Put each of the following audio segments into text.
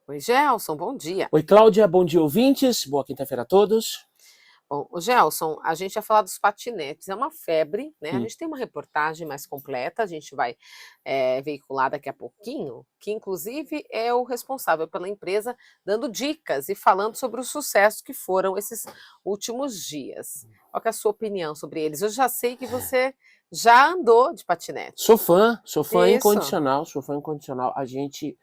Oi, Gelson, bom dia. Oi, Cláudia, bom dia, ouvintes. Boa quinta-feira a todos. Bom, o Gelson, a gente ia falar dos patinetes, é uma febre, né? A Hum. gente tem uma reportagem mais completa, a gente vai veicular daqui a pouquinho, que inclusive é o responsável pela empresa dando dicas e falando sobre o sucesso que foram esses últimos dias. Qual que é a sua opinião sobre eles? Eu já sei que você já andou de patinete. Sou fã Isso. incondicional, sou fã incondicional. A gente,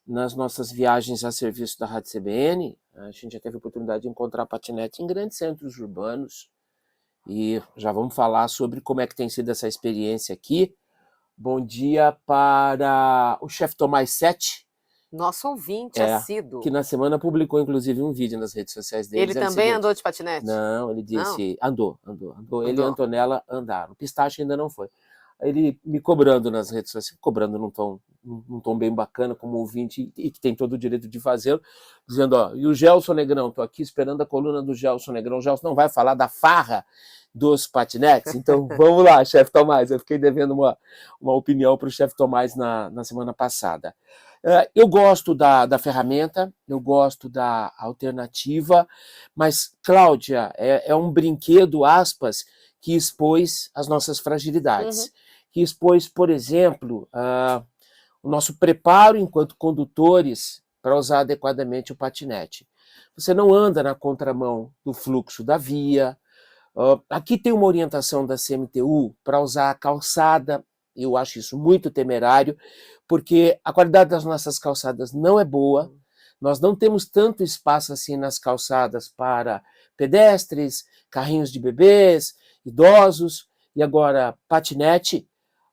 nas nossas viagens a serviço da Rádio CBN, a gente já teve a oportunidade de encontrar patinete em grandes centros urbanos. E já vamos falar sobre como é que tem sido essa experiência aqui. Bom dia para o chefe Tomás Sete, Nosso ouvinte é, que assíduo. na semana publicou inclusive um vídeo nas redes sociais dele Ele dizendo o também seguinte. andou de patinete? Não, ele Não? disse, andou. Ele e a Andou. Antonella andaram. O Pistache ainda não foi. Ele me cobrando nas redes sociais, cobrando num tom bem bacana, como ouvinte, e que tem todo o direito de fazê-lo, dizendo, ó, e o Gelson Negrão, tô aqui esperando a coluna do Gelson Negrão. O Gelson não vai falar da farra dos patinetes? Então vamos lá, chefe Tomás. Eu fiquei devendo uma opinião para o chefe Tomás na semana passada. Eu gosto da ferramenta, eu gosto da alternativa, mas, Cláudia, é um brinquedo, aspas, que expôs as nossas Uhum. fragilidades, que expôs, por exemplo, o nosso preparo enquanto condutores para usar adequadamente o patinete. Você não anda na contramão do fluxo da via. Aqui tem uma orientação da CMTU para usar a calçada. Eu acho isso muito temerário, porque a qualidade das nossas calçadas não é boa. Nós não temos tanto espaço assim nas calçadas para pedestres, carrinhos de bebês, idosos. E agora, patinete.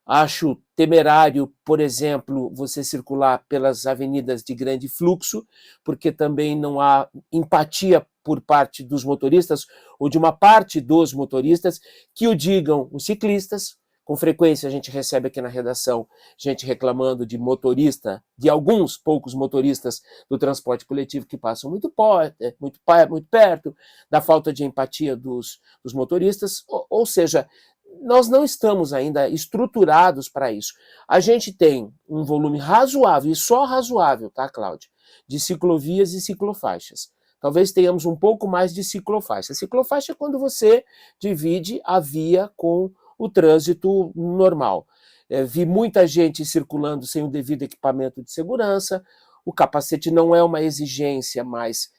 Acho temerário, por exemplo, você circular pelas avenidas de grande fluxo, porque também não há empatia por parte dos motoristas ou de uma parte dos motoristas que o digam os ciclistas. Com frequência a gente recebe aqui na redação gente reclamando de motorista, de alguns poucos motoristas do transporte coletivo que passam muito perto, da falta de empatia dos motoristas, ou seja, nós não estamos ainda estruturados para isso. A gente tem um volume razoável, e só razoável, tá, Cláudia, de ciclovias e ciclofaixas. Talvez tenhamos um pouco mais de ciclofaixa. Ciclofaixa é quando você divide a via com o trânsito normal. Vi muita gente circulando sem o devido equipamento de segurança. O capacete não é uma exigência, mas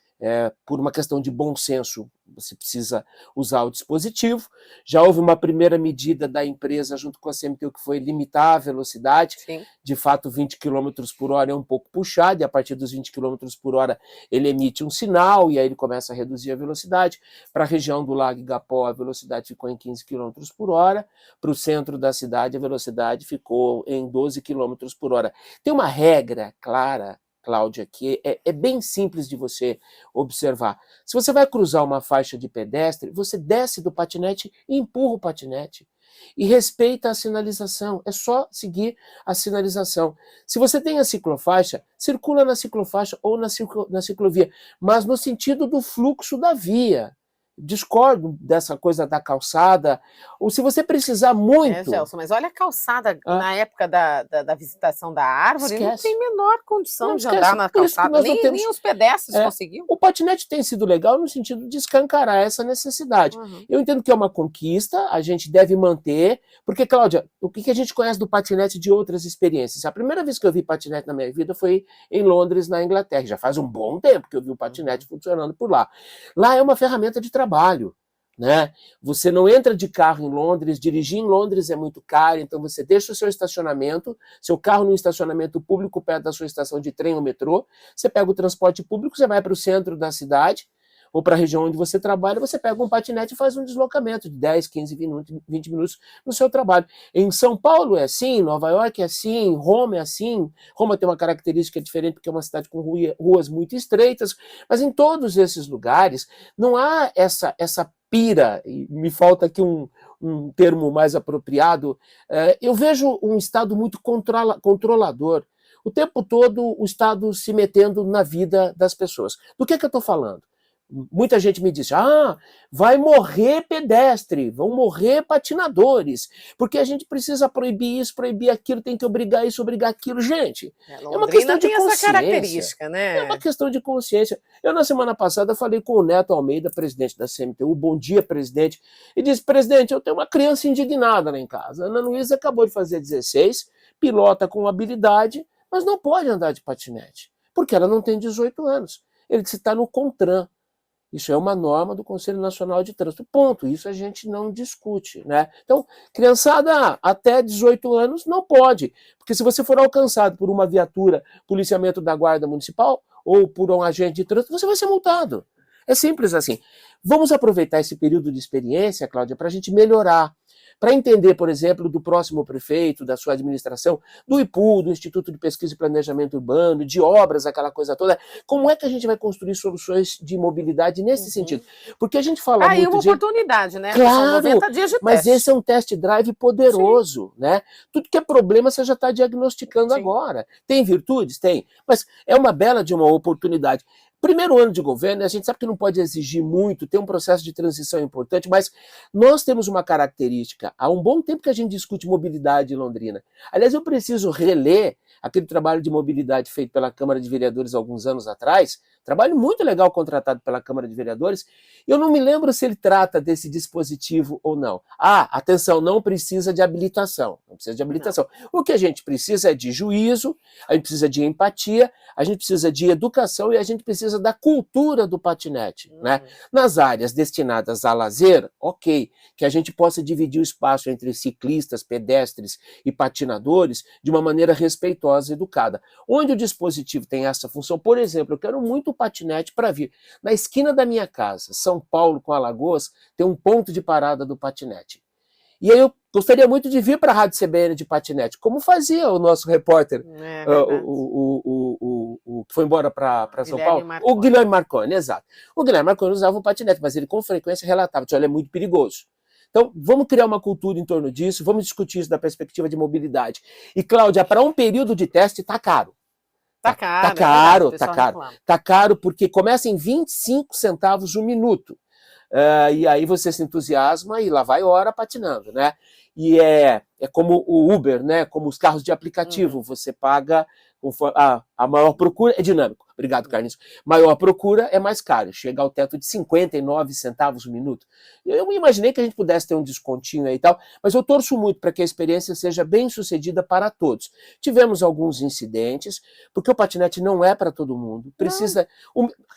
por uma questão de bom senso, você precisa usar o dispositivo. Já houve uma primeira medida da empresa junto com a CMTU que foi limitar a velocidade. Sim. De fato, 20 km por hora é um pouco puxado, e a partir dos 20 km por hora ele emite um sinal e aí ele começa a reduzir a velocidade. Para a região do Lago Igapó, a velocidade ficou em 15 km por hora. Para o centro da cidade, a velocidade ficou em 12 km por hora. Tem uma regra clara, Cláudia, que é bem simples de você observar. Se você vai cruzar uma faixa de pedestre, você desce do patinete e empurra o patinete. E respeita a sinalização. É só seguir a sinalização. Se você tem a ciclofaixa, circula na ciclofaixa ou na ciclovia, mas no sentido do fluxo da via. Discordo dessa coisa da calçada. Ou se você precisar muito, Gelson, mas olha a calçada ah, na época da visitação da árvore, não esquece. tem menor Não condição de andar esquece. na Por isso que calçada, nós não nem temos. os pedestres É, conseguiam. o patinete tem sido legal no sentido de escancarar essa necessidade. Uhum. Eu entendo que é uma conquista, a gente deve manter, porque, Cláudia, o que a gente conhece do patinete de outras experiências? A primeira vez que eu vi patinete na minha vida foi em Londres, na Inglaterra. Já faz um bom tempo que eu vi o patinete funcionando por lá. Lá é uma ferramenta de trabalho. Né? Você não entra de carro em Londres, dirigir em Londres é muito caro, então você deixa o seu estacionamento, seu carro no estacionamento público perto da sua estação de trem ou metrô, você pega o transporte público, você vai para o centro da cidade ou para a região onde você trabalha, você pega um patinete e faz um deslocamento de 10, 15 minutos, 20 minutos no seu trabalho. Em São Paulo é assim, Nova York é assim, Roma é assim. Roma tem uma característica diferente porque é uma cidade com ruas muito estreitas, mas em todos esses lugares não há essa pira, e me falta aqui um termo mais apropriado, eu vejo um Estado muito controlador. O tempo todo o Estado se metendo na vida das pessoas. Do que eu estou falando? Muita gente me disse, vai morrer pedestre, vão morrer patinadores, porque a gente precisa proibir isso, proibir aquilo, tem que obrigar isso, obrigar aquilo. Gente, é uma questão de tem consciência. essa característica, né? É uma questão de consciência. Eu, na semana passada, falei com o Neto Almeida, presidente da CMTU, bom dia, presidente, e disse, presidente, eu tenho uma criança indignada lá em casa. A Ana Luísa acabou de fazer 16, pilota com habilidade, mas não pode andar de patinete, porque ela não tem 18 anos. Ele disse, está no CONTRAN. Isso é uma norma do Conselho Nacional de Trânsito. Ponto. Isso a gente não discute, né? Então, criançada até 18 anos não pode. Porque se você for alcançado por uma viatura, policiamento da Guarda Municipal ou por um agente de trânsito, você vai ser multado. É simples assim. Vamos aproveitar esse período de experiência, Cláudia, para a gente melhorar. Para entender, por exemplo, do próximo prefeito, da sua administração, do IPU, do Instituto de Pesquisa e Planejamento Urbano, de obras, aquela coisa toda, como é que a gente vai construir soluções de mobilidade nesse sentido? Porque a gente fala muito uma oportunidade, né? Claro, são 90 dias de mas teste. esse é um test drive poderoso, né? Tudo que é problema você já está diagnosticando agora. Tem virtudes? Tem. Mas é uma bela de uma oportunidade. Primeiro ano de governo, a gente sabe que não pode exigir muito, tem um processo de transição importante, mas nós temos uma característica. Há um bom tempo que a gente discute mobilidade em Londrina. Aliás, eu preciso reler aquele trabalho de mobilidade feito pela Câmara de Vereadores alguns anos atrás, trabalho muito legal contratado pela Câmara de Vereadores, e eu não me lembro se ele trata desse dispositivo ou não. Atenção, não precisa de habilitação. Não precisa de habilitação. Não. O que a gente precisa é de juízo, a gente precisa de empatia, a gente precisa de educação e a gente precisa da cultura do patinete, né? Nas áreas destinadas a lazer, ok, que a gente possa dividir o espaço entre ciclistas, pedestres e patinadores de uma maneira respeitosa e educada. Onde o dispositivo tem essa função, por exemplo, eu quero muito patinete para vir. Na esquina da minha casa, São Paulo com Alagoas, tem um ponto de parada do patinete. E aí eu gostaria muito de vir para a Rádio CBN de patinete, como fazia o nosso repórter, o que foi embora para São Paulo, o Guilherme Marconi, exato. O Guilherme Marconi usava um patinete, mas ele com frequência relatava, olha, é muito perigoso. Então, vamos criar uma cultura em torno disso, vamos discutir isso da perspectiva de mobilidade. E, Cláudia, para um período de teste, está caro. Tá caro porque começa em 25 centavos o minuto. E aí você se entusiasma e lá vai hora patinando, né? E é como o Uber, né? Como os carros de aplicativo, você paga, a maior procura é dinâmico. Obrigado, Carlinhos. Maior procura é mais caro, chega ao teto de 59 centavos o minuto. Eu imaginei que a gente pudesse ter um descontinho aí e tal, mas eu torço muito para que a experiência seja bem sucedida para todos. Tivemos alguns incidentes, porque o patinete não é para todo mundo. Precisa.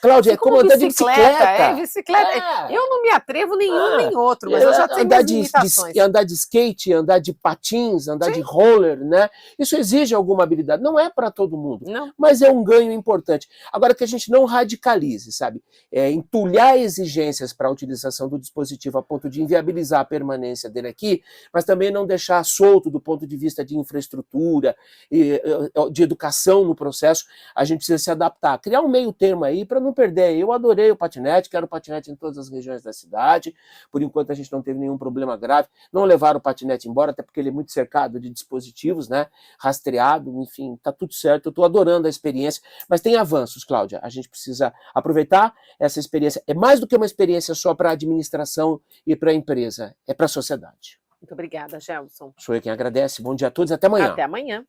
Cláudia, é como andar de bicicleta. Bicicleta. Eu não me atrevo nenhum nem outro, mas eu já tenho minhas limitações. Andar de skate, andar de patins, andar de roller, né? Isso exige alguma habilidade. Não é para todo mundo, mas é um ganho importante. Agora, que a gente não radicalize, sabe? Entulhar exigências para a utilização do dispositivo a ponto de inviabilizar a permanência dele aqui, mas também não deixar solto do ponto de vista de infraestrutura, de educação no processo. A gente precisa se adaptar, criar um meio termo aí para não perder. Eu adorei o patinete, quero patinete em todas as regiões da cidade. Por enquanto a gente não teve nenhum problema grave. Não levaram o patinete embora, até porque ele é muito cercado de dispositivos, né? Rastreado, enfim, tá tudo certo. Eu estou adorando a experiência, mas tem avanços, Cláudia. A gente precisa aproveitar essa experiência. É mais do que uma experiência só para a administração e para a empresa, é para a sociedade. Muito obrigada, Gelson. Sou eu quem agradece. Bom dia a todos, até amanhã. Até amanhã.